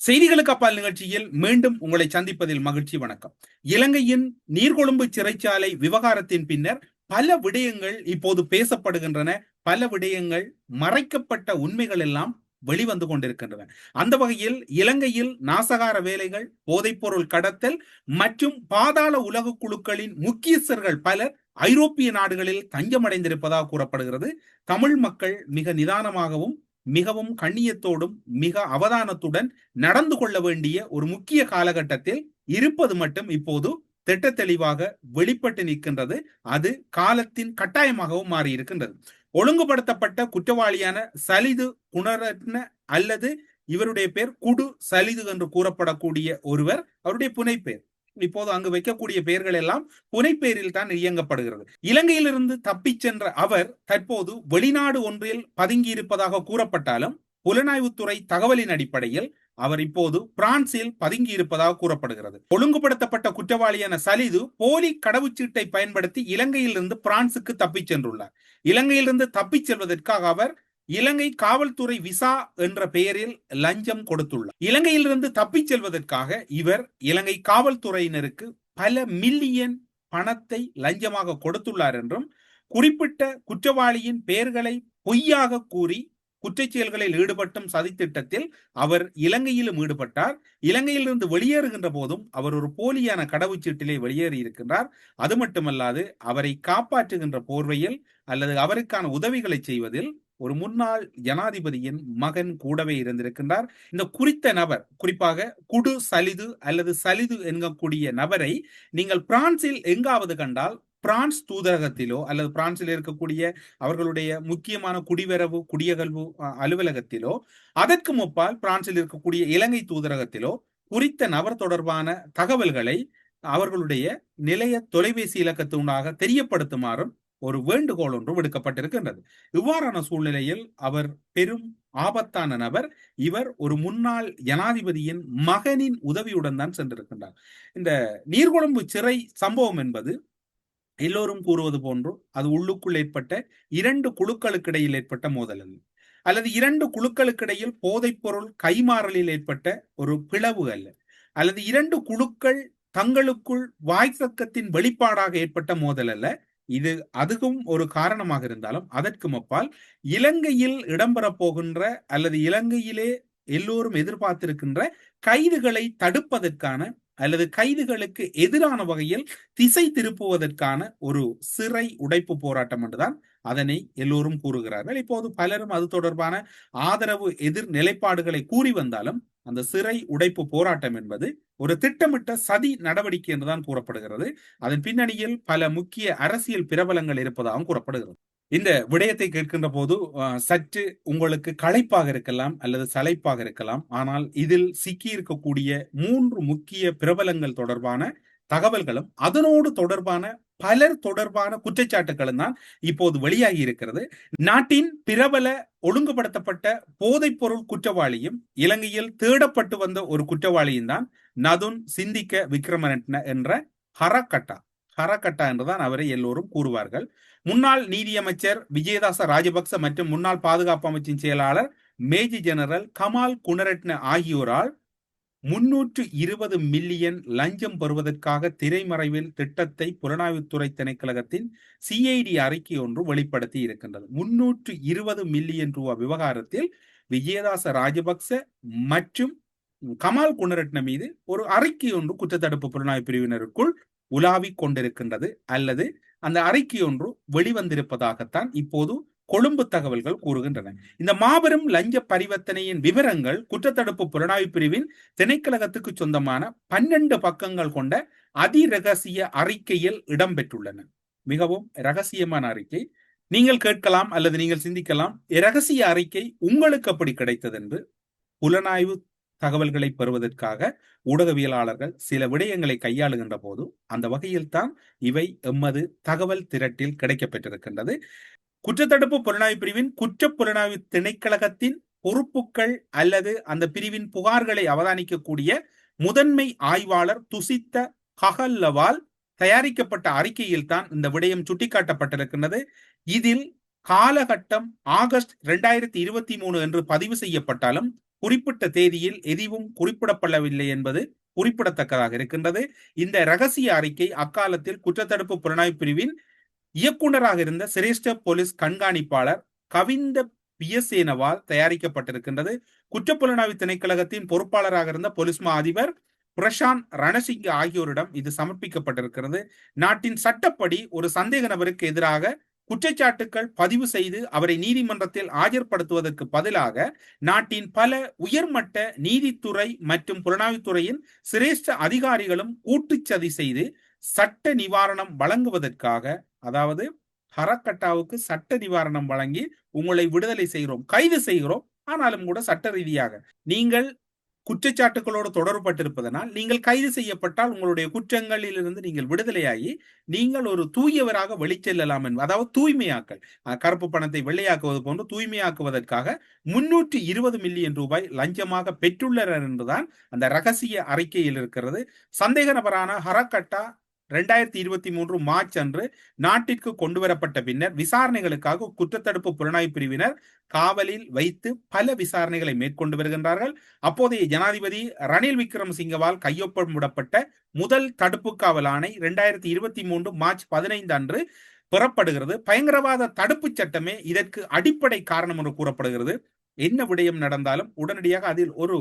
செய்திகளுக்கு அப்பால் நிகழ்ச்சியில் மீண்டும் உங்களை சந்திப்பதில் மகிழ்ச்சி. வணக்கம். இலங்கையின் நீர்கொழும்பு சிறைச்சாலை விவகாரத்தின் பின்னர் பல விடயங்கள் இப்போது பேசப்படுகின்றன. பல விடயங்கள், மறைக்கப்பட்ட உண்மைகள் எல்லாம் வெளிவந்து கொண்டிருக்கின்றன. அந்த வகையில் இலங்கையில் நாசகார வேலைகள், போதைப்பொருள் கடத்தல் மற்றும் பாதாள உலக குழுக்களின் முக்கியஸ்தர்கள் பலர் ஐரோப்பிய நாடுகளில் தஞ்சமடைந்திருப்பதாக கூறப்படுகிறது. தமிழ் மக்கள் மிக நிதானமாகவும் மிகவும் கண்ணியத்தோடும் மிக அவதானத்துடன் நடந்து கொள்ள வேண்டிய ஒரு முக்கிய காலகட்டத்தில் இருப்பது மட்டும் இப்போது திட்ட தெளிவாக வெளிப்பட்டு நிற்கின்றது. அது காலத்தின் கட்டாயமாகவும் மாறி இருக்கின்றது. ஒழுங்குபடுத்தப்பட்ட குற்றவாளியான சலிது குணரத்ன அல்லது இவருடைய பேர் குடு சலிது என்று கூறப்படக்கூடிய ஒருவர், அவருடைய புனைப்பெயர், இப்போது அங்கு வைக்கக்கூடிய பெயர்கள் எல்லாம் புனைப்பெயரில் தான் இயங்கப்படுகிறது. இலங்கையிலிருந்து தப்பிச் சென்ற அவர் தற்போது வெளிநாடு ஒன்றில் பதுங்கி இருப்பதாக கூறப்பட்டாலும் புலனாய்வுத்துறை தகவலின் அடிப்படையில் அவர் இப்போது பிரான்சில் பதுங்கி இருப்பதாக கூறப்படுகிறது. ஒழுங்குபடுத்தப்பட்ட குற்றவாளியான சலிது போலி கடவுச்சீட்டை பயன்படுத்தி இலங்கையிலிருந்து பிரான்சுக்கு தப்பிச் சென்றுள்ளார். இலங்கையிலிருந்து தப்பிச் செல்வதற்காக அவர் இலங்கை காவல்துறை விசா என்ற பெயரில் லஞ்சம் கொடுத்துள்ளார். இலங்கையிலிருந்து தப்பிச் செல்வதற்காக இவர் இலங்கை காவல்துறையினருக்கு பல மில்லியன் பணத்தை லஞ்சமாக கொடுத்துள்ளார் என்றும், குறிப்பிட்ட குற்றவாளியின் பெயர்களை பொய்யாக கூறி குற்றச்செயல்களில் ஈடுபட்டும் சதித்திட்டத்தில் அவர் இலங்கையிலும் ஈடுபட்டார். இலங்கையிலிருந்து வெளியேறுகின்ற போதும் அவர் ஒரு போலியான கடவுச்சீட்டிலே வெளியேறி இருக்கின்றார். அது மட்டுமல்லாது அவரை காப்பாற்றுகின்ற போர்வையில் அல்லது அவருக்கான உதவிகளை செய்வதில் ஒரு முன்னாள் ஜனாதிபதியின் மகன் கூடவே இருந்திருக்கின்றார். இந்த குறித்த நபர், குறிப்பாக குடு சலிது அல்லது சலிது என்கக்கூடிய நபரை நீங்கள் பிரான்சில் எங்காவது கண்டால் பிரான்ஸ் தூதரகத்திலோ அல்லது பிரான்சில் இருக்கக்கூடிய அவர்களுடைய முக்கியமான குடிவரவு குடியகல்வு அலுவலகத்திலோ, அதற்கு முப்பால் பிரான்சில் இருக்கக்கூடிய இலங்கை தூதரகத்திலோ குறித்த நபர் தொடர்பான தகவல்களை அவர்களுடைய நிலைய தொலைபேசி இலக்கத்தினூடாக தெரியப்படுத்துமாறும் ஒரு வேண்டுகோள் ஒன்று விடுக்கப்பட்டிருக்கின்றது. இவ்வாறான சூழ்நிலையில் அவர் பெரும் ஆபத்தான நபர். இவர் ஒரு முன்னாள் ஜனாதிபதியின் மகனின் உதவியுடன் தான் சென்றிருக்கின்றார். இந்த நீர்கொழும்பு சிறை சம்பவம் என்பது எல்லோரும் கூறுவது போன்று அது உள்ளுக்குள் ஏற்பட்ட இரண்டு குழுக்களுக்கு இடையில் ஏற்பட்ட மோதல் அல்ல, அல்லது இரண்டு குழுக்களுக்கு இடையில் போதைப் பொருள் கைமாறலில் ஏற்பட்ட ஒரு பிளவு அல்ல, அல்லது இரண்டு குழுக்கள் தங்களுக்குள் வாய்த்தக்கத்தின் வெளிப்பாடாக ஏற்பட்ட மோதல் அல்ல. இது அதுவும் ஒரு காரணமாக இருந்தாலும் அதற்கு அப்பால் இலங்கையில் இடம்பெறப் போகின்ற அல்லது இலங்கையிலே எல்லோரும் எதிர்பார்த்திருக்கின்ற கைதுகளை தடுப்பதற்கான அல்லது கைதுகளுக்கு எதிரான வகையில் திசை திருப்புவதற்கான ஒரு சிறை உடைப்பு போராட்டம் என்றுதான் அதனை எல்லோரும் கூறுகிறார்கள். இப்போது பலரும் அது தொடர்பான ஆதரவு எதிர் நிலைப்பாடுகளை கூறி வந்தாலும் அந்த சிறை உடைப்பு போராட்டம் என்பது ஒரு திட்டமிட்ட சதி நடவடிக்கை என்றுதான் கூறப்படுகிறது. அதன் பின்னணியில் பல முக்கிய அரசியல் பிரபலங்கள் இருப்பதாகவும் கூறப்படுகிறது. இந்த விடயத்தை கேட்கின்ற போது சற்று உங்களுக்கு களைப்பாக இருக்கலாம் அல்லது சலைப்பாக இருக்கலாம். ஆனால் இதில் சிக்கி இருக்கக்கூடிய மூன்று முக்கிய பிரபலங்கள் தொடர்பான தகவல்களும் அதனோடு தொடர்பான பலர் தொடர்பான குற்றச்சாட்டுகளும் தான் இப்போது வெளியாகி இருக்கிறது. நாட்டின் பிரபல ஒழுங்குபடுத்தப்பட்ட போதைப் பொருள் குற்றவாளியும் இலங்கையில் தேடப்பட்டு வந்த ஒரு குற்றவாளியும் தான் நதுன் சிந்திக்க விக்ரமரட்ன என்ற ஹரக்கட்டா என்றுதான் அவரை எல்லோரும் கூறுவார்கள். முன்னாள் நீதியமைச்சர் விஜயதாச ராஜபக்ச மற்றும் முன்னாள் பாதுகாப்பு அமைச்சின் செயலாளர் மேஜர் ஜெனரல் கமால் குணரட்ன ஆகியோரால் 320 மில்லியன் லஞ்சம் பெறுவதற்காக திரைமறைவில் திட்டத்தை புலனாய்வுத்துறை திணைக்களகத்தின் சிஐடி அறிக்கை ஒன்று வெளிப்படுத்தி இருக்கின்றது. 320 மில்லியன் ரூபாய் விவகாரத்தில் விஜயதாச ராஜபக்ச மற்றும் கமால் குணரட்ன மீது ஒரு அறிக்கை ஒன்று குற்றத்தடுப்பு புலனாய்வு பிரிவினருக்குள் உலாவிக் கொண்டிருக்கின்றது, அல்லது அந்த அறிக்கை ஒன்று வெளிவந்திருப்பதாகத்தான் இப்போது கொழும்பு தகவல்கள் கூறுகின்றன. இந்த மாபெரும் லஞ்ச பரிவர்த்தனையின் விவரங்கள் குற்றத்தடுப்பு புலனாய்வு பிரிவின் திணைக்களகத்துக்கு சொந்தமான 12 பக்கங்கள் கொண்ட அதிரகசிய அறிக்கையில் இடம்பெற்றுள்ளன. மிகவும் ரகசியமான அறிக்கை. நீங்கள் கேட்கலாம் அல்லது நீங்கள் சிந்திக்கலாம், இரகசிய அறிக்கை உங்களுக்கு எப்படி கிடைத்தது என்று. புலனாய்வு தகவல்களை பெறுவதற்காக ஊடகவியலாளர்கள் சில விடயங்களை கையாளுகின்ற போது அந்த வகையில் தான் இவை எமது தகவல் திரட்டில் கிடைக்கப்பெற்றிருக்கின்றது. குற்றத்தடுப்பு புலனாய்வு பிரிவின் குற்ற புலனாய்வு திணைக்களகத்தின் பொறுப்புகள் அல்லது அந்த பிரிவின் புகார்களை அவதானிக்கக்கூடிய முதன்மை ஆய்வாளர் துசித்த கஹல்லவால் தயாரிக்கப்பட்ட அறிக்கையில் தான் இந்த விடயம் சுட்டிக்காட்டப்பட்டிருக்கின்றது. இதில் காலகட்டம் ஆகஸ்ட் 2023 என்று பதிவு செய்யப்பட்டாலும் குறிப்பிட்ட தேதியில் எதுவும் குறிப்பிடப்படவில்லை என்பது குறிப்பிடத்தக்கதாக இருக்கின்றது. இந்த ரகசிய அறிக்கை அக்காலத்தில் குற்றத்தடுப்பு புலனாய்வு பிரிவின் இயக்குநராக இருந்த சிரேஷ்ட போலீஸ் கண்காணிப்பாளர் கவிந்த பியசேனவால் தயாரிக்கப்பட்டிருக்கின்றது. குற்றப்புலனாய்வு திணைக்களகத்தின் பொறுப்பாளராக இருந்த போலீஸ் மா அதிபர் பிரசாந்த் ரணசிங்க ஆகியோரிடம் இது சமர்ப்பிக்கப்பட்டிருக்கிறது. நாட்டின் சட்டப்படி ஒரு சந்தேக நபருக்கு எதிராக குற்றச்சாட்டுக்கள் பதிவு செய்து அவரை நீதிமன்றத்தில் ஆஜர்படுத்துவதற்கு பதிலாக நாட்டின் பல உயர்மட்ட நீதித்துறை மற்றும் புலனாய்வுத்துறையின் சிரேஷ்ட அதிகாரிகளும் கூட்டுச்சதி செய்து சட்ட நிவாரணம் வழங்குவதற்காக, அதாவது ஹரக்கட்டாவுக்கு சட்ட நிவாரணம் வழங்கி உங்களை விடுதலை செய்கிறோம், கைது செய்கிறோம், ஆனாலும் கூட சட்ட ரீதியாக நீங்கள் குற்றச்சாட்டுகளோடு தொடர்பட்டிருப்பதனால் நீங்கள் கைது செய்யப்பட்டால் உங்களுடைய குற்றங்களிலிருந்து நீங்கள் விடுதலையாகி நீங்கள் ஒரு தூயவராக வெளிச்செல்லலாம் என்பது, அதாவது தூய்மையாக்கல், கருப்பு பணத்தை வெள்ளையாக்குவது போன்று தூய்மையாக்குவதற்காக 320 மில்லியன் ரூபாய் லஞ்சமாக பெற்றுள்ளனர் என்றுதான் அந்த ரகசிய அறிக்கையில் இருக்கிறது. சந்தேக நபரான ஹரக்கட்டா 2023 மார்ச் அன்று நாட்டிற்கு கொண்டு வரப்பட்ட பின்னர் விசாரணைகளுக்காக குற்றத்தடுப்பு புலனாய்வு பிரிவினர் காவலில் வைத்து பல விசாரணைகளை மேற்கொண்டு வருகின்றார்கள். அப்போதைய ஜனாதிபதி ரணில் விக்ரமசிங்கவால் கையொப்பமிடப்பட்ட முதல் தடுப்பு காவல் ஆணை 2023 மார்ச் 15 அன்று பெறப்படுகிறது. பயங்கரவாத தடுப்பு சட்டமே இதற்கு அடிப்படை காரணம் என்று கூறப்படுகிறது. என்ன விடயம் நடந்தாலும் உடனடியாக அதில் ஒரு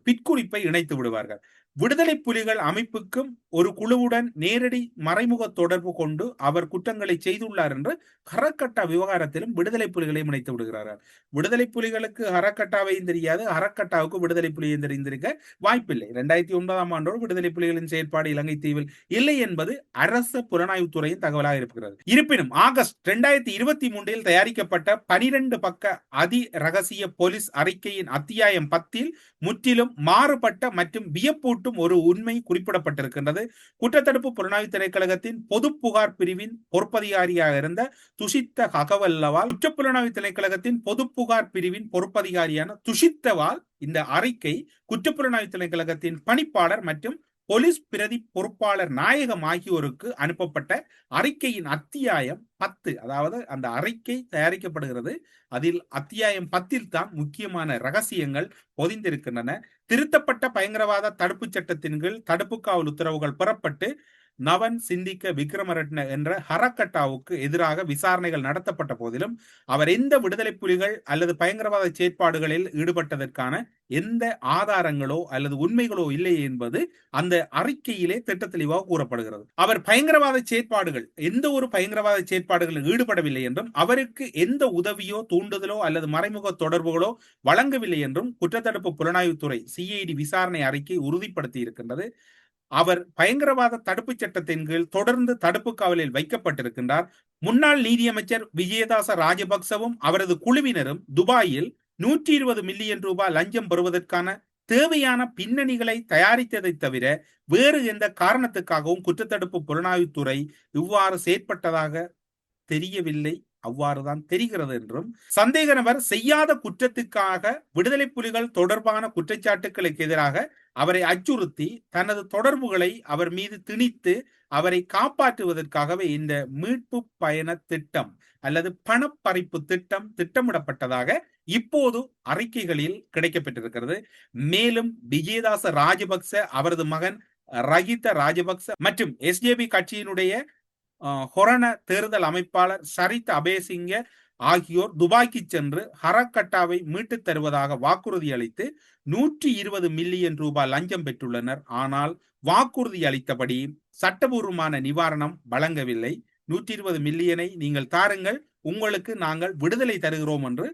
பிற்குறிப்பை இணைத்து விடுவார்கள். விடுதலை புலிகள் அமைப்புக்கும் ஒரு குழுவுடன் நேரடி மறைமுக தொடர்பு கொண்டு அவர் குற்றங்களை செய்துள்ளார் என்று ஹரக்கட்டா விவகாரத்திலும் விடுதலை புலிகளையும் இணைத்து விடுகிறார்கள். விடுதலை புலிகளுக்கு ஹரக்கட்டாவையும் தெரியாது, ஹரக்கட்டாவுக்கு விடுதலை புலியையும் தெரிந்திருக்க வாய்ப்பில்லை. 2009 ஆண்டோடு விடுதலை புலிகளின் செயற்பாடு இலங்கை தீவில் இல்லை என்பது அரச புலனாய்வுத்துறையின் தகவலாக இருக்கிறது. இருப்பினும் ஆகஸ்ட் 2023 தயாரிக்கப்பட்ட 12 பக்க அதி ரகசிய போலீஸ் அறிக்கையின் அத்தியாயம் 10 முற்றிலும் மாறுபட்ட மற்றும் வியப்பூட்டும் ஒரு உண்மை குறிப்பிடப்பட்டிருக்கின்றது. குற்றத்தடுப்பு புலனாய்வு திணைக்களகத்தின் பொது புகார் பிரிவின் பொறுப்பதிகாரியாக இருந்த துஷித்த ஹகவல்லவால், குற்றப்புலனாய்வு திணைக்களகத்தின் பொது புகார் பிரிவின் பொறுப்பதிகாரியான துஷித்தவால் இந்த அறிக்கை குற்றப்புலனாய்வு திணைக்களகத்தின் பணிப்பாளர் மற்றும் போலீஸ் பிரதி பொறுப்பாளர் நாயகம் ஆகியோருக்கு அனுப்பப்பட்ட அறிக்கையின் அத்தியாயம் 10, அதாவது அந்த அறிக்கை தயாரிக்கப்படுகிறது. அதில் அத்தியாயம் 10 தான் முக்கியமான ரகசியங்கள் பொதிந்திருக்கின்றன. திருத்தப்பட்ட பயங்கரவாத தடுப்பு சட்டத்தின் கீழ் தடுப்பு காவல் உத்தரவுகள் பெறப்பட்டு நவன் சிந்திக்க விக்ரமரட்ன என்ற ஹரக்கட்டாவுக்கு எதிராக விசாரணைகள் நடத்தப்பட்ட போதிலும் அவர் எந்த விடுதலை புலிகள் அல்லது பயங்கரவாத செயற்பாடுகளில் ஈடுபட்டதற்கான எந்த ஆதாரங்களோ அல்லது உண்மைகளோ இல்லை என்பது அந்த அறிக்கையிலே திட்டத்தெளிவாக கூறப்படுகிறது. அவர் பயங்கரவாத செயற்பாடுகள், எந்த ஒரு பயங்கரவாத செயற்பாடுகளில் ஈடுபடவில்லை என்றும் அவருக்கு எந்த உதவியோ தூண்டுதலோ அல்லது மறைமுக தொடர்புகளோ வழங்கவில்லை என்றும் குற்றத்தடுப்பு புலனாய்வுத்துறை CID விசாரணை அறிக்கை உறுதிப்படுத்தி இருக்கின்றது. அவர் பயங்கரவாத தடுப்பு சட்டத்தின் கீழ் தொடர்ந்து தடுப்பு காவலில் வைக்கப்பட்டிருக்கின்றார். முன்னாள் நீதியமைச்சர் விஜயதாச ராஜபக்சவும் அவரது குழுவினரும் துபாயில் 120 மில்லியன் ரூபாய் லஞ்சம் பெறுவதற்கான தேவையான பின்னணிகளை தயாரித்ததை தவிர வேறு எந்த காரணத்துக்காகவும் குற்றத்தடுப்பு புலனாய்வுத்துறை இவ்வாறு செயற்பட்டதாக தெரியவில்லை, அவ்வாறுதான் தெரிகிறது என்றும், சந்தேக நபர் செய்யாத குற்றத்துக்காக விடுதலை புலிகள் தொடர்பான குற்றச்சாட்டுகளுக்கு எதிராக அவரை அச்சுறுத்தி தனது தொடர்புகளை அவர் மீது திணித்து அவரை காப்பாற்றுவதற்காகவே இந்த மீட்பு பயண திட்டம் அல்லது பணப்பறிப்பு திட்டம் திட்டமிடப்பட்டதாக இப்போது அறிக்கைகளில் கிடைக்கப்பட்டிருக்கிறது. மேலும் விஜயதாச ராஜபக்ச, அவரது மகன் ரஹித ராஜபக்ச மற்றும் SJP கட்சியினுடைய ஹொரண தேர்தல் அமைப்பாளர் சரித் அபேசிங்க ஆகியோர் துபாய்க்கு சென்று ஹரக்கட்டாவை மீட்டு தருவதாக வாக்குறுதி அளித்து 120 மில்லியன் ரூபாய் லஞ்சம் பெற்றுள்ளனர். ஆனால் வாக்குறுதி அளித்தபடி சட்டபூர்வமான நிவாரணம் வழங்கவில்லை. 120 மில்லியனை நீங்கள் தாருங்கள், உங்களுக்கு நாங்கள் விடுதலை தருகிறோம் என்று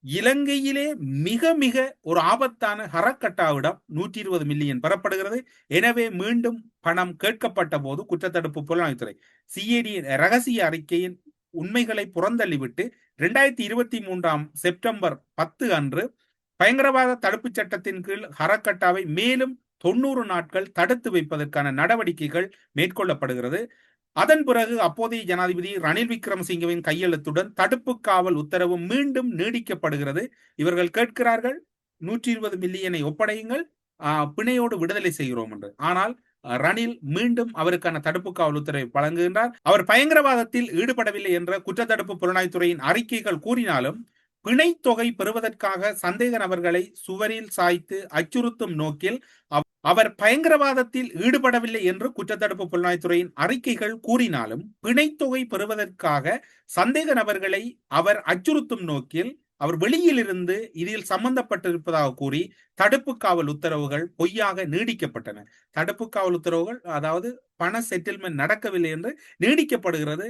இலங்கையிலே மிக மிக ஒரு ஆபத்தான ஹரக்கட்டாவிடம் 120 மில்லியன் பெறப்படுகிறது. எனவே மீண்டும் பணம் கேட்கப்பட்ட போது குற்றத்தடுப்பு புலனாய்வுத்துறை CID ரகசிய அறிக்கையின் உண்மைகளை புறந்தள்ளிவிட்டு 2023 செப்டம்பர் 10 அன்று பயங்கரவாத தடுப்பு சட்டத்தின் கீழ் ஹரக்கட்டாவை மேலும் 90 நாட்கள் தடுத்து வைப்பதற்கான நடவடிக்கைகள் மேற்கொள்ளப்படுகிறது. அதன் பிறகு அப்போதைய ஜனாதிபதி ரணில் விக்ரமசிங்கவின் கையெழுத்துடன் தடுப்பு காவல் உத்தரவு மீண்டும் நீடிக்கப்படுகிறது. இவர்கள் கேட்கிறார்கள் 120 மில்லியனை ஒப்படையுங்கள், பிணையோடு விடுதலை செய்கிறோம் என்று. ஆனால் ரணில் மீண்டும் அவருக்கான தடுப்பு காவல் உத்தரவை வழங்குகின்றார். அவர் பயங்கரவாதத்தில் ஈடுபடவில்லை என்ற குற்றத்தடுப்பு புலனாய்வுத்துறையின் அறிக்கைகள் கூறினாலும் பிணைத்தொகை பெறுவதற்காக சந்தேக நபர்களை சுவரில் சாய்த்து அச்சுறுத்தும் நோக்கில் அவர் பயங்கரவாதத்தில் ஈடுபடவில்லை என்று குற்றத்தடுப்பு புலனாய்வுத்துறையின் அறிக்கைகள் கூறினாலும் பிணைத்தொகை பெறுவதற்காக சந்தேக நபர்களை அவர் அச்சுறுத்தும் நோக்கில் அவர் வெளியில் இருந்து இதில் சம்பந்தப்பட்டிருப்பதாக கூறி தடுப்பு காவல் உத்தரவுகள் பொய்யாக நீடிக்கப்பட்டன. தடுப்பு காவல் உத்தரவுகள் அதாவது பண செட்டில்மெண்ட் நடக்கவில்லை என்று நீடிக்கப்படுகிறது.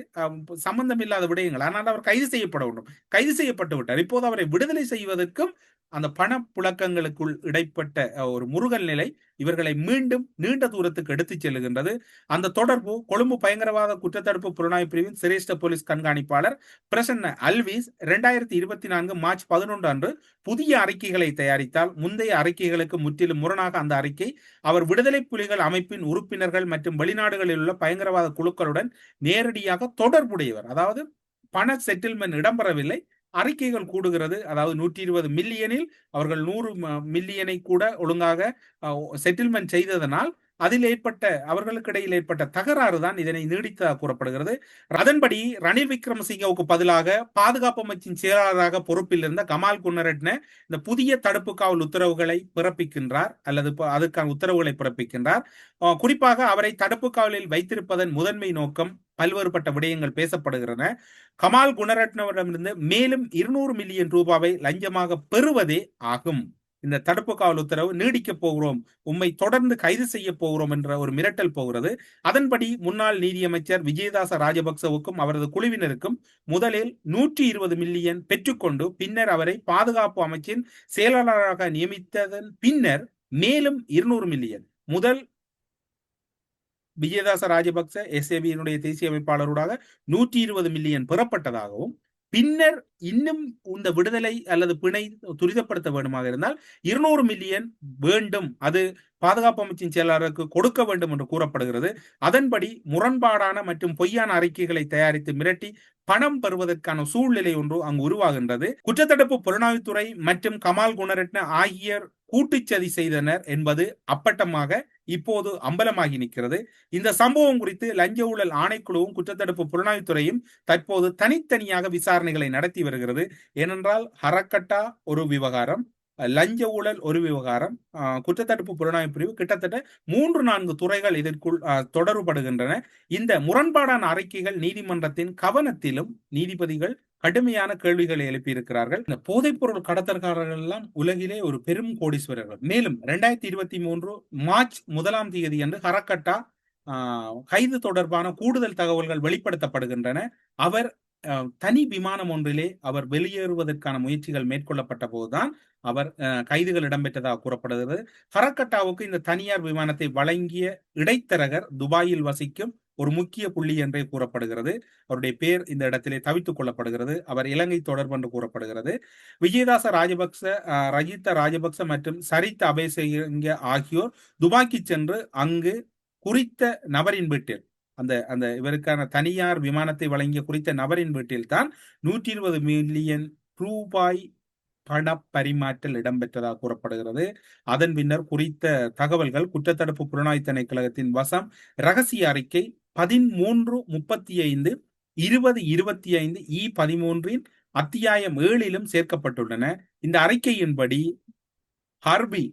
சம்பந்தமில்லாத விடயங்கள். ஆனால் அவர் கைது செய்யப்பட வேண்டும். கைது செய்யப்பட்டு விட்டார். இப்போது அவரை விடுதலை செய்வதற்கும் அந்த பண புழக்கங்களுக்குள் இடைப்பட்ட ஒரு முருகல் நிலை இவர்களை மீண்டும் நீண்ட தூரத்துக்கு எடுத்துச் செல்லுகின்றது. அந்த தொடர்பு கொழும்பு பயங்கரவாத குற்றத்தடுப்பு புலனாய்வு பிரிவின் சிரேஷ்ட போலீஸ் கண்காணிப்பாளர் பிரசன்ன அல்விஸ் 2024 மார்ச் 11 அன்று புதிய அறிக்கைகளை தயாரித்தால் முந்தைய அறிக்கைகளுக்கு முற்றிலும் முரணாக அந்த அறிக்கை அவர் விடுதலை புலிகள் அமைப்பின் உறுப்பினர்கள் மற்றும் வெளிநாடுகளில் உள்ள பயங்கரவாத குழுக்களுடன் நேரடியாக தொடர்புடையவர். அதாவது பண செட்டில்மெண்ட் இடம்பெறவில்லை, அறிக்கைகள் கூடுகிறது. அதாவது 120 மில்லியனில் அவர்கள் 100 மில்லியனை கூட ஒழுங்காக செட்டில்மெண்ட் செய்ததனால் அதில் ஏற்பட்ட அவர்களுக்கு இடையில் ஏற்பட்ட தகராறு தான் இதனை நீடித்ததாக கூறப்படுகிறது. அதன்படி ரணில் விக்ரமசிங்கவுக்கு பதிலாக பாதுகாப்பு அமைச்சின் செயலாளராக பொறுப்பில் இருந்த கமால் குன்னரட்ன இந்த புதிய தடுப்பு காவல் உத்தரவுகளை பிறப்பிக்கின்றார் அல்லது அதற்கான உத்தரவுகளை பிறப்பிக்கின்றார். குறிப்பாக அவரை தடுப்பு காவலில் வைத்திருப்பதன் முதன்மை நோக்கம் பல்வேறுபட்ட விடயங்கள் பேசப்படுகின்றன. கமால் குணரட்னவரிடமிருந்து மேலும் 200 மில்லியன் ரூபாவை லஞ்சமாக பெறுவதே ஆகும். இந்த தடுப்பு காவல் உத்தரவு நீடிக்க போகிறோம், உம்மை தொடர்ந்து கைது செய்ய போகிறோம் என்ற ஒரு மிரட்டல் போகிறது. அதன்படி முன்னாள் நீதியமைச்சர் விஜயதாச ராஜபக்சவுக்கும் அவரது குழுவினருக்கும் முதலில் 120 மில்லியன் பெற்றுக்கொண்டு பின்னர் அவரை பாதுகாப்பு அமைச்சின் செயலாளராக நியமித்ததன் பின்னர் மேலும் 200 மில்லியன் முதல் விஜயதாச ராஜபக்ச எஸ்ஏபியினுடைய தேசிய அமைப்பாளருடாக 120 மில்லியன் பெறப்பட்டதாகவும் பின்னர் இன்னும் இந்த விடுதலை அல்லது பிணை துரிதப்படுத்த வேண்டுமாக இருந்தால் 200 மில்லியன் வேண்டும், அது பாதுகாப்பு அமைச்சின் செயலாளருக்கு கொடுக்க வேண்டும் என்று கூறப்படுகிறது. அதன்படி முரண்பாடான மற்றும் பொய்யான அறிக்கைகளை தயாரித்து மிரட்டி பணம் பெறுவதற்கான சூழ்நிலை ஒன்று அங்கு உருவாகின்றது. குற்றத்தடுப்பு புலனாய்வுத்துறை மற்றும் கமால் குணரட்ன ஆகிய கூட்டுச்சதி செய்தனர் என்பது அப்பட்டமாக இப்போது அம்பலமாகி நிற்கிறது. இந்த சம்பவம் குறித்து லஞ்ச ஊழல் ஆணைக்குழுவும் குற்றத்தடுப்பு புலனாய்வுத்துறையும் தற்போது தனித்தனியாக விசாரணைகளை நடத்தி வருகிறது. ஏனென்றால் ஹரக்கட்டா ஒரு விவகாரம், லஞ்ச ஊழல் ஒரு விவகாரம், குற்றத்தடுப்பு புலனாய்வு பிரிவு கிட்டத்தட்ட 3-4 துறைகள் இதற்குள் தொடர்புபடுகின்றன. இந்த முரண்பாடான அறிக்கைகள் நீதிமன்றத்தின் கவனத்திலும் நீதிபதிகள் கடுமையான கேள்விகளை எழுப்பியிருக்கிறார்கள். இந்த போதைப் பொருள் கடத்தல்காரர்கள் எல்லாம் உலகிலே ஒரு பெரும் கோடீஸ்வரர்கள். மேலும் 2023 மார்ச் 1 அன்று ஹரக்கட்டா கைது தொடர்பான கூடுதல் தகவல்கள் வெளிப்படுத்தப்படுகின்றன. அவர் தனி விமானம் ஒன்றிலே அவர் வெளியேறுவதற்கான முயற்சிகள் மேற்கொள்ளப்பட்ட போதுதான் அவர் கைதுகள் இடம்பெற்றதாக கூறப்படுகிறது. ஹரக்கட்டாவுக்கு இந்த தனியார் விமானத்தை வழங்கிய இடைத்தரகர் துபாயில் வசிக்கும் ஒரு முக்கிய புள்ளி என்றே கூறப்படுகிறது. அவருடைய பேர் இந்த இடத்திலே தவித்துக் கொள்ளப்படுகிறது. அவர் இலங்கை தொடர்பு என்று கூறப்படுகிறது. விஜயதாச ராஜபக்ச, ரஜித ராஜபக்ச மற்றும் சரித் அபேசிங்க ஆகியோர் துபாய்க்கு சென்று அங்கு குறித்த நபரின் வீட்டில் அந்த இவருக்கான தனியார் விமானத்தை வழங்கிய குறித்த நபரின் வீட்டில் தான் 120 மில்லியன் ரூபாய் பண பரிமாற்றல் இடம்பெற்றதாக கூறப்படுகிறது. அதன் பின்னர் குறித்த தகவல்கள் குற்றத்தடுப்பு புலனாய்வு திணைக்களத்தின் வசம் ரகசிய அறிக்கை 1335 2025 E13 அத்தியாயம் 7 சேர்க்கப்பட்டுள்ளன. இந்த அறிக்கையின்படி ஹர்பி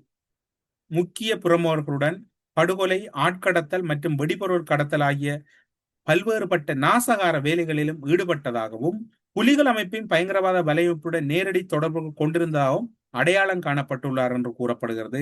முக்கிய பிரமுகர்களுடன் படுகொலை, ஆட்கடத்தல் மற்றும் வெடிபொருள் கடத்தல் ஆகிய பல்வேறுபட்ட நாசகார வேலைகளிலும் ஈடுபட்டதாகவும் புலிகள் அமைப்பின் பயங்கரவாத வலையமைப்புடன் நேரடி தொடர்பு கொண்டிருந்ததாகவும் அடையாளம் காணப்பட்டுள்ளார் என்று கூறப்படுகிறது.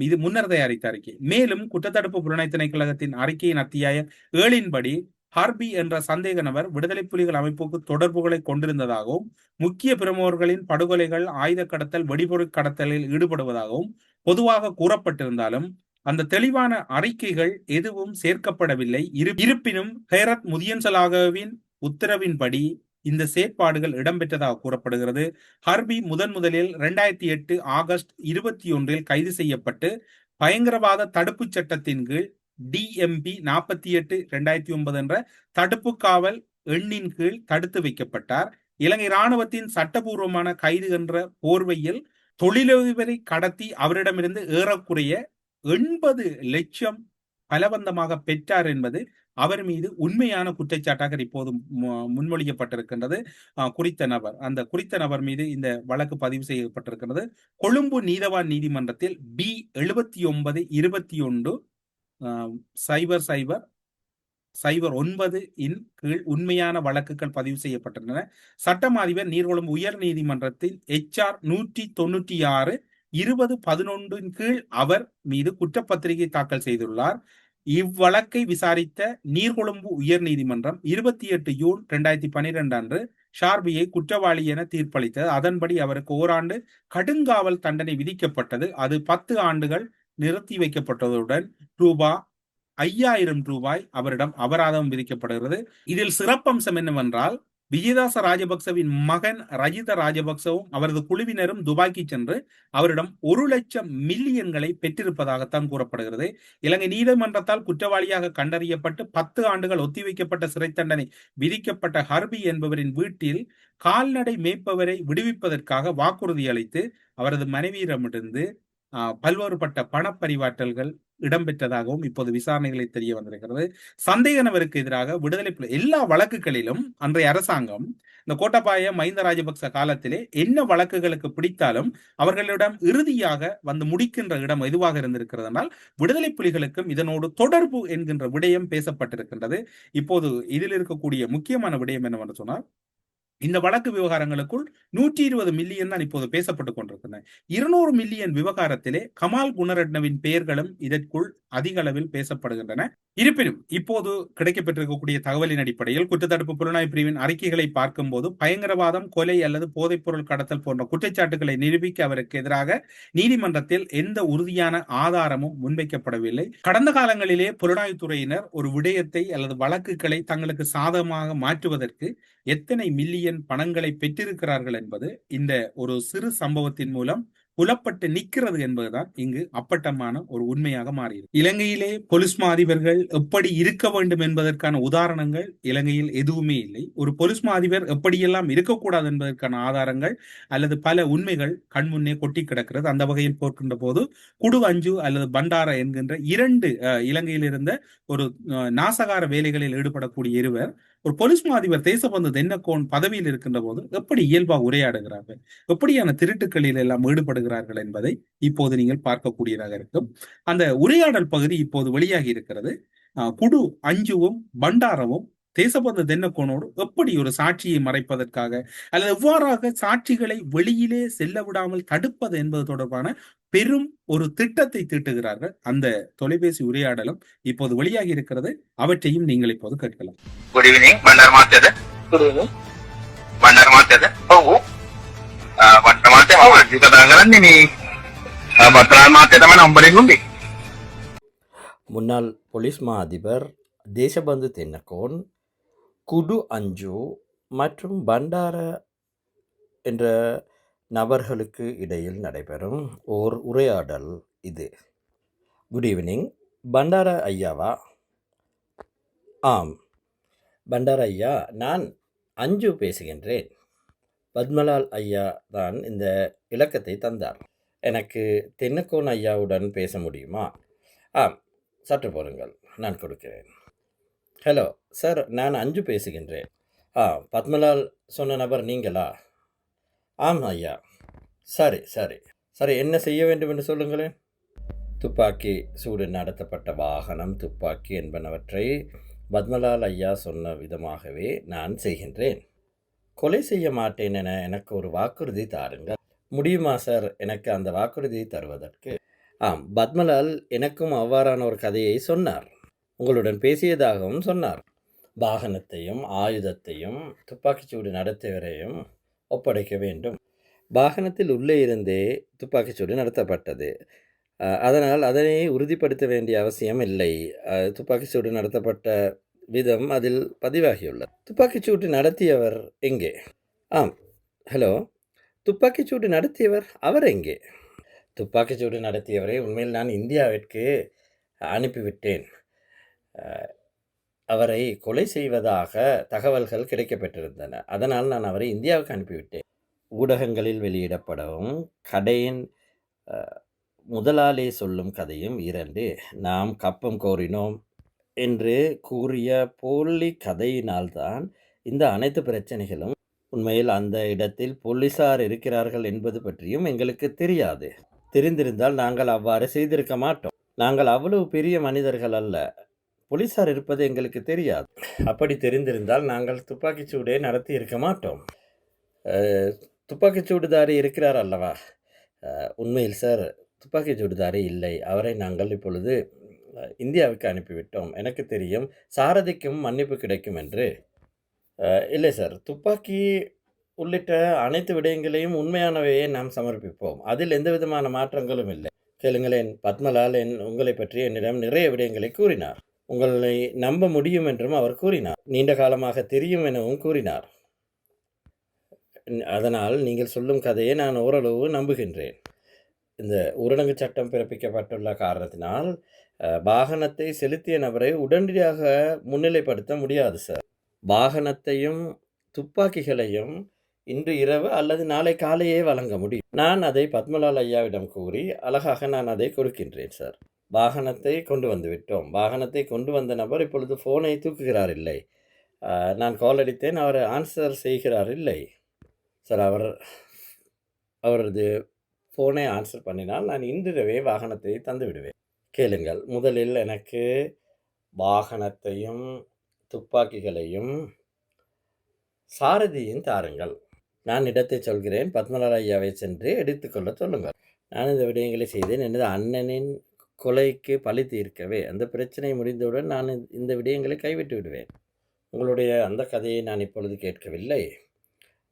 இது முன்னர் தயாரித்த அறிக்கை. மேலும் குற்றத்தடுப்பு புலனாய்வு திணைக்களத்தின் அறிக்கையின் அத்தியாயம் 7 ஹார்பி என்ற சந்தேக நபர் விடுதலை புலிகள் அமைப்புக்கு தொடர்புகளை கொண்டிருந்ததாகவும் முக்கிய பிரமுகர்களின் படுகொலைகள், ஆயுத கடத்தல், வெடிபொருள் கடத்தலில் ஈடுபடுவதாகவும் பொதுவாக கூறப்பட்டிருந்தாலும் அந்த தெளிவான அறிக்கைகள் எதுவும் சேர்க்கப்படவில்லை. இருப்பினும் ஹேரத் முதியன்சலாகவின் உத்தரவின்படி இந்த செயற்பாடுகள் இடம்பெற்றதாக கூறப்படுகிறது. ஹர்பி முதலில் 2008 ஆகஸ்ட் 21 கைது செய்யப்பட்டு பயங்கரவாத தடுப்பு சட்டத்தின் கீழ் DMP 48/2009 என்ற தடுப்பு காவல் எண்ணின் கீழ் தடுத்து வைக்கப்பட்டார். இலங்கை இராணுவத்தின் சட்டபூர்வமான கைது என்ற போர்வையில் தொழிலதிபரை கடத்தி அவரிடமிருந்து ஏறக்குறைய 80 லட்சம் பலவந்தமாக பெற்றார் என்பது அவர் மீது உண்மையான குற்றச்சாட்டாக இப்போது முன்மொழியப்பட்டிருக்கின்றது. அந்த குறித்த நபர் மீது இந்த வழக்கு பதிவு செய்யப்பட்டிருக்கிறது. கொழும்பு நீதவான் நீதிமன்றத்தில் B79/21 009 இன் கீழ் உண்மையான வழக்குகள் பதிவு செய்யப்பட்டுள்ளன. சட்டம் அதிபர் நீர்கொழும்பு உயர் நீதிமன்றத்தின் HR 196/2011 கீழ் அவர் மீது குற்றப்பத்திரிகை தாக்கல் செய்துள்ளார். இவ்வழக்கை விசாரித்த நீர்கொழும்பு உயர் நீதிமன்றம் 28 ஜூன் 2012 அன்று ஷார்பியை குற்றவாளி என தீர்ப்பளித்தது. அதன்படி அவருக்கு ஓராண்டு கடுங்காவல் தண்டனை விதிக்கப்பட்டது. அது 10 ஆண்டுகள் நிறுத்தி வைக்கப்பட்டதுடன் ரூபாய் 5000 அவரிடம் அபராதம் விதிக்கப்படுகிறது. இதில் சிறப்பம்சம் என்னவென்றால், விஜயதாச ராஜபக்சவின் மகன் ரஜித ராஜபக்சவும் அவரது குழுவினரும் துபாய்க்கு சென்று அவரிடம் 1,00,000 மில்லியன்களை பெற்றிருப்பதாகத்தான் கூறப்படுகிறது. இலங்கை நீதிமன்றத்தால் குற்றவாளியாக கண்டறியப்பட்டு 10 ஆண்டுகள் ஒத்திவைக்கப்பட்ட சிறை தண்டனை விதிக்கப்பட்ட ஹர்பி என்பவரின் வீட்டில் கால்நடை மேய்ப்பவரை விடுவிப்பதற்காக வாக்குறுதி அளித்து அவரது மனைவியிடமிருந்து பல்வேறுபட்ட பணப்பரிவாற்றல்கள் இடம்பெற்றதாகவும் இப்போது விசாரணைகளில் தெரிய வந்திருக்கிறது. சந்தேக நபருக்கு எதிராக விடுதலை எல்லா வழக்குகளிலும் அன்றைய அரசாங்கம் இந்த கோட்டாபாய மஹிந்த ராஜபக்ச காலத்திலே என்ன வழக்குகளுக்கு பிடித்தாலும் அவர்களிடம் இறுதியாக வந்து முடிக்கின்ற இடம் எதுவாக இருந்திருக்கிறதுனால் விடுதலை புலிகளுக்கும் இதனோடு தொடர்பு என்கின்ற விடயம் பேசப்பட்டிருக்கின்றது. இப்போது இதில் இருக்கக்கூடிய முக்கியமான விடயம் என்னவென்று சொன்னால், இந்த வழக்கு விவகாரங்களுக்குள் 120 மில்லியன் தான் இப்போது பேசப்பட்டுக் கொண்டிருக்கின்றன. 200 மில்லியன் விவகாரத்திலே கமால் குணரட்னவின் பெயர்களும் இதற்குள் அதிக அளவில் பேசப்படுகின்றன. இருப்பினும் இப்போது கிடைக்கப்பட்டிருக்கக்கூடிய தகவலின் அடிப்படையில் குற்றத்தடுப்பு புலனாய்வு பிரிவின் அறிக்கைகளை பார்க்கும் போது பயங்கரவாதம், கொலை அல்லது போதைப் பொருள் கடத்தல் போன்ற குற்றச்சாட்டுகளை நிரூபிக்க அவருக்கு எதிராக நீதிமன்றத்தில் எந்த உறுதியான ஆதாரமும் முன்வைக்கப்படவில்லை. கடந்த காலங்களிலே புலனாய்வுத்துறையினர் ஒரு விடயத்தை அல்லது வழக்குகளை தங்களுக்கு சாதகமாக மாற்றுவதற்கு எத்தனை மில்லியன் பணங்களை பெற்றிருக்கிறார்கள் என்பது இந்த ஒரு சிறு சம்பவத்தின் மூலம் புலப்பட்டு நிற்கிறது என்பதுதான் இங்கு அப்பட்டமான ஒரு உண்மையாக மாறியது. இலங்கையிலே பொலிஸ் மா அதிபர்கள் எப்படி இருக்க வேண்டும் என்பதற்கான உதாரணங்கள் இலங்கையில் எதுவுமே இல்லை. ஒரு பொலிஸ் மா அதிபர் எப்படியெல்லாம் இருக்கக்கூடாது என்பதற்கான ஆதாரங்கள் அல்லது பல உண்மைகள் கண்முன்னே கொட்டி கிடக்கிறது. அந்த வகையில் போர்க்கின்ற போது குடு அஞ்சு அல்லது பண்டார என்கின்ற 2 இலங்கையில் இருந்த ஒரு நாசகார வேலைகளில் ஈடுபடக்கூடிய இருவர் ஒரு பொலிஸ் மா அதிபர் தேசபந்து தென்னக்கோன் பதவியில் இருக்கின்ற போது எப்படி இயல்பாக உரையாடுகிறார்கள், எப்படியான திருட்டுக்களில் எல்லாம் ஈடுபடுகிறார்கள் என்பதை இப்போது நீங்கள் பார்க்கக்கூடியதாக இருக்கும். அந்த உரையாடல் பகுதி இப்போது வெளியாகி இருக்கிறது. குடு அஞ்சுவும் பண்டாரவும் தேசபந்து தென்னக்கோனோடு எப்படி ஒரு சாட்சியை மறைப்பதற்காக அல்லது எவ்வாறாக சாட்சிகளை வெளியிலே செல்ல விடாமல் தடுப்பது என்பது தொடர்பான பெரும் ஒரு திட்டத்தை தீட்டுகிறார்கள். அந்த தொலைபேசி உரையாடலும் இப்போது வெளியாகி இருக்கிறது. அவற்றையும் நீங்கள் இப்போது கேட்கலாம். Good evening. பண்டார் மாத்தது. Good evening. பண்டார் மாத்தது. ඔව්. බණ්ඩාර මාත්‍යා මම අද කතා කරන්නේ මේ බත්‍රාල් මාත්‍යා තමයි නම්බරෙන් උන්නේ. முன்னாள் போலீஸ் மா அதிபர் தேசபந்து தென்னக்கோன், குடு அஞ்சு மற்றும் பண்டார என்ற நபர்களுக்கு இடையில் நடைபெறும் ஓர் உரையாடல் இது. Good evening. பண்டார ஐயாவா? ஆம், பண்டார ஐயா, நான் அஞ்சு பேசுகின்றேன். பத்மலால் ஐயா தான் இந்த இலக்கத்தை தந்தார். எனக்கு தென்னக்கோன் ஐயாவுடன் பேச முடியுமா? ஆம், சற்று பொறுங்கள், நான் கொடுக்கிறேன். ஹலோ சார், நான் அஞ்சு பேசுகின்றேன். பத்மலால் சொன்ன நபர் நீங்களா? ஆம் ஐயா. சரி சரி சரி, என்ன செய்ய வேண்டும் என்று சொல்லுங்களேன். துப்பாக்கி சூடு நடத்தப்பட்ட வாகனம், துப்பாக்கி என்பனவற்றை பத்மலால் ஐயா சொன்ன விதமாகவே நான் செய்கின்றேன். கொலை செய்ய மாட்டேன் என எனக்கு ஒரு வாக்குறுதி தாருங்கள். முடியுமா சார் எனக்கு அந்த வாக்குறுதியை தருவதற்கு? ஆம், பத்மலால் எனக்கும் அவ்வாறான ஒரு கதையை சொன்னார். உங்களுடன் பேசியதாகவும் சொன்னார். வாகனத்தையும் ஆயுதத்தையும் துப்பாக்கிச்சூடு நடத்தியவரையும் ஒப்படைக்க வேண்டும். வாகனத்தில் உள்ளே இருந்தே துப்பாக்கிச்சூடு நடத்தப்பட்டது. அதனால் அதனை உறுதிப்படுத்த வேண்டிய அவசியம் இல்லை. துப்பாக்கிச்சூடு நடத்தப்பட்ட விதம் அதில் பதிவாகியுள்ளது. துப்பாக்கிச்சூடு நடத்தியவர் எங்கே? ஆம், ஹலோ, துப்பாக்கிச்சூடு நடத்தியவர் அவர் எங்கே? துப்பாக்கிச்சூடு நடத்தியவரை உண்மையில் நான் இந்தியாவிற்கு அனுப்பிவிட்டேன். அவரை கொலை செய்வதாக தகவல்கள் கிடைக்கப்பெற்றிருந்தன. அதனால் நான் அவரை இந்தியாவுக்கு அனுப்பிவிட்டேன். ஊடகங்களில் வெளியிடப்படவும் கடையின் முதலாளி சொல்லும் கதையும் 2. நாம் கப்பம் கோரினோம் என்று கூறிய போலி கதையினால்தான் இந்த அனைத்து பிரச்சனைகளும். உண்மையில் அந்த இடத்தில் போலீசார் இருக்கிறார்கள் என்பது பற்றியும் எங்களுக்கு தெரியாது. தெரிந்திருந்தால் நாங்கள் அவ்வாறு செய்திருக்க மாட்டோம். நாங்கள் அவ்வளவு பெரிய மனிதர்கள் அல்ல. போலீசார் இருப்பது எங்களுக்கு தெரியாது. அப்படி தெரிந்திருந்தால் நாங்கள் துப்பாக்கிச்சூடே நடத்தி இருக்க மாட்டோம். துப்பாக்கிச்சூடுதாரி இருக்கிறார் அல்லவா? உண்மையில் சார், துப்பாக்கிச்சூடுதாரி இல்லை. அவரை நாங்கள் இப்பொழுது இந்தியாவுக்கு அனுப்பிவிட்டோம். எனக்கு தெரியும் சாரதிக்கும் மன்னிப்பு கிடைக்கும் என்று. இல்லை சார், துப்பாக்கி உள்ளிட்ட அனைத்து விடயங்களையும் உண்மையானவையே நாம் சமர்ப்பிப்போம். அதில் எந்த விதமான மாற்றங்களும் இல்லை. கேளுங்களேன், பத்மலால் உங்களை பற்றி என்னிடம் நிறைய விடயங்களை கூறினார். உங்களை நம்ப முடியும் என்றும் அவர் கூறினார். நீண்ட காலமாக தெரியும் எனவும் கூறினார். அதனால் நீங்கள் சொல்லும் கதையை நான் ஓரளவு நம்புகின்றேன். இந்த ஊரடங்கு சட்டம் பிறப்பிக்கப்பட்டுள்ள காரணத்தினால் வாகனத்தை செலுத்திய நபரை உடனடியாக முன்னிலைப்படுத்த முடியாது சார். வாகனத்தையும் துப்பாக்கிகளையும் இன்று இரவு அல்லது நாளை காலையே வழங்க முடியும். நான் அதை பத்மலால் ஐயாவிடம் கூறி அழகாக நான் அதை கொடுக்கின்றேன் சார். வாகனத்தை கொண்டு வந்து விட்டோம். வாகனத்தை கொண்டு வந்த நபர் இப்பொழுது ஃபோனை தூக்குகிறார் இல்லை. நான் கால் அடித்தேன், அவர் ஆன்சர் செய்கிறார் இல்லை சார். அவரது ஃபோனை ஆன்சர் பண்ணினால் நான் இன்றிரவே வாகனத்தை தந்து விடுவேன். கேளுங்கள், முதலில் எனக்கு வாகனத்தையும் துப்பாக்கிகளையும் சாரதியும் தாருங்கள். நான் இடத்தை சொல்கிறேன், பத்மலால் ஐயாவை சென்று எடுத்துக்கொள்ள சொல்லுங்கள். நான் இந்த விடயங்களை செய்தேன். எனது அண்ணனின் கொலைக்கு பழி தீர்க்கவே அந்த பிரச்சனை முடிந்தவுடன் நான் இந்த விடயங்களை கைவிட்டு விடுவேன். உங்களுடைய அந்த கதையை நான் இப்பொழுது கேட்கவில்லை.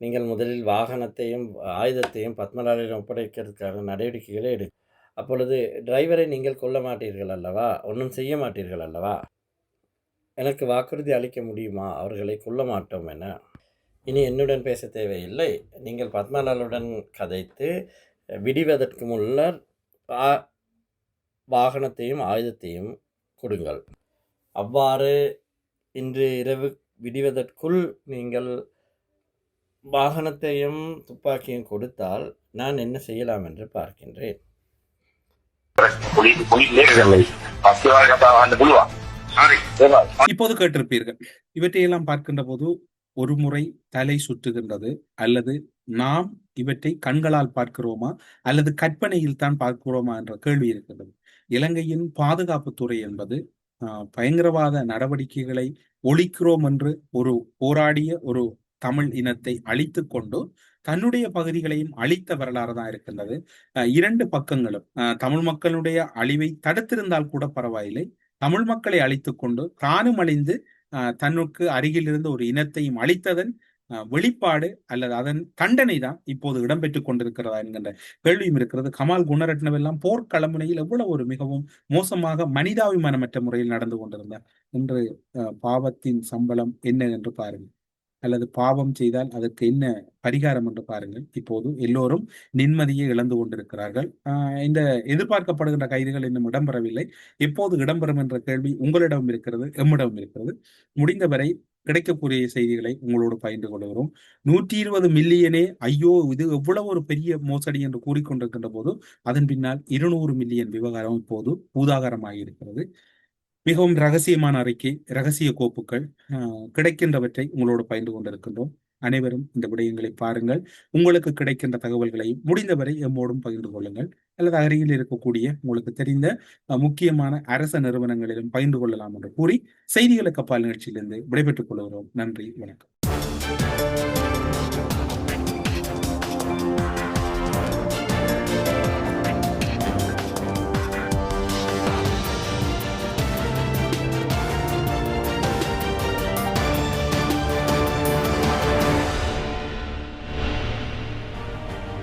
நீங்கள் முதலில் வாகனத்தையும் ஆயுதத்தையும் பத்மலாலிடம் ஒப்படைக்கிறதுக்காக நடவடிக்கைகளை அப்பொழுது டிரைவரை நீங்கள் கொல்ல மாட்டீர்கள் அல்லவா? ஒன்றும் செய்ய மாட்டீர்கள் அல்லவா? எனக்கு வாக்குறுதி அளிக்க முடியுமா அவர்களை கொல்ல மாட்டோம் என? இனி என்னுடன் பேச தேவையில்லை. நீங்கள் பத்மலாலுடன் கதைத்து விடுவதற்கு முன்னர் வாகனத்தையும் ஆயுதத்தையும் கொடுங்கள். அவ்வாறு இன்று இரவு விடுவதற்குள் நீங்கள் வாகனத்தையும் துப்பாக்கியும் கொடுத்தால் நான் என்ன செய்யலாம் என்று பார்க்கின்றேன். இப்போது கேட்டிருப்பீர்கள், இவற்றையெல்லாம் பார்க்கின்ற போது ஒரு முறை தலை சுற்றுகின்றது, அல்லது நாம் இவற்றை கண்களால் பார்க்கிறோமா அல்லது கற்பனையில் தான் பார்க்கிறோமா என்ற கேள்வி இருக்கின்றது. இலங்கையின் பாதுகாப்புத்துறை என்பது பயங்கரவாத நடவடிக்கைகளை ஒழிக்கிறோம் என்று ஒரு போராடிய ஒரு தமிழ் இனத்தை அழித்து கொண்டு தன்னுடைய பகுதிகளையும் அழித்த வரலாறு தான் இருக்கின்றது. 2 பக்கங்களும் தமிழ் மக்களுடைய அழிவை தடுத்திருந்தால் கூட பரவாயில்லை, தமிழ் மக்களை அழித்துக் கொண்டு தானும் அழிந்து தன்னுக்கு அருகில் இருந்த ஒரு இனத்தையும் அழித்ததன் வெளிப்பாடு அல்லது அதன் தண்டனை தான் இப்போது இடம்பெற்றுக் கொண்டிருக்கிறதா என்கின்ற கேள்வியும் இருக்கிறது. கமால் குணரட்னவெல்லாம் போர்க்களமுனையில் எவ்வளவு ஒரு மிகவும் மோசமாக மனிதாபிமானமற்ற முறையில் நடந்து கொண்டிருந்தார் என்று பாவத்தின் சம்பளம் என்ன என்று பாருங்கள், அல்லது பாவம் செய்தால் அதற்கு என்ன பரிகாரம் என்று பாருங்கள். இப்போது எல்லோரும் நிம்மதியை இழந்து கொண்டிருக்கிறார்கள். இந்த எதிர்பார்க்கப்படுகின்ற கைதுகள் இன்னும் இடம்பெறவில்லை. எப்போது இடம்பெறும் என்ற கேள்வி உங்களிடம் இருக்கிறது, எம்மிடம் இருக்கிறது. முடிந்தவரை கிடைக்கக்கூடிய செய்திகளை உங்களோடு பகிர்ந்து கொள்கிறோம். 120 மில்லியனே ஐயோ இது எவ்வளவு ஒரு பெரிய மோசடி என்று கூறிக்கொண்டிருக்கின்ற போது அதன் பின்னால் 200 மில்லியன் விவகாரம் இப்போது பூதாகரமாக இருக்கிறது. மிகவும் ரகசியமான அறிக்கை, ரகசிய கோப்புகள் கிடைக்கின்றவற்றை உங்களோடு பகிர்ந்து கொண்டிருக்கின்றோம். அனைவரும் இந்த விடயங்களை பாருங்கள். உங்களுக்கு கிடைக்கின்ற தகவல்களையும் முடிந்தவரை எம்மோடும் பகிர்ந்து கொள்ளுங்கள், அல்லது அருகில் இருக்கக்கூடிய உங்களுக்கு தெரிந்த முக்கியமான அரச நிறுவனங்களிலும் பகிர்ந்து கொள்ளலாம் என்று கூறி செய்திகளுக்கு அப்பால் நிகழ்ச்சியிலிருந்து விடைபெற்றுக் கொள்கிறோம். நன்றி, வணக்கம்.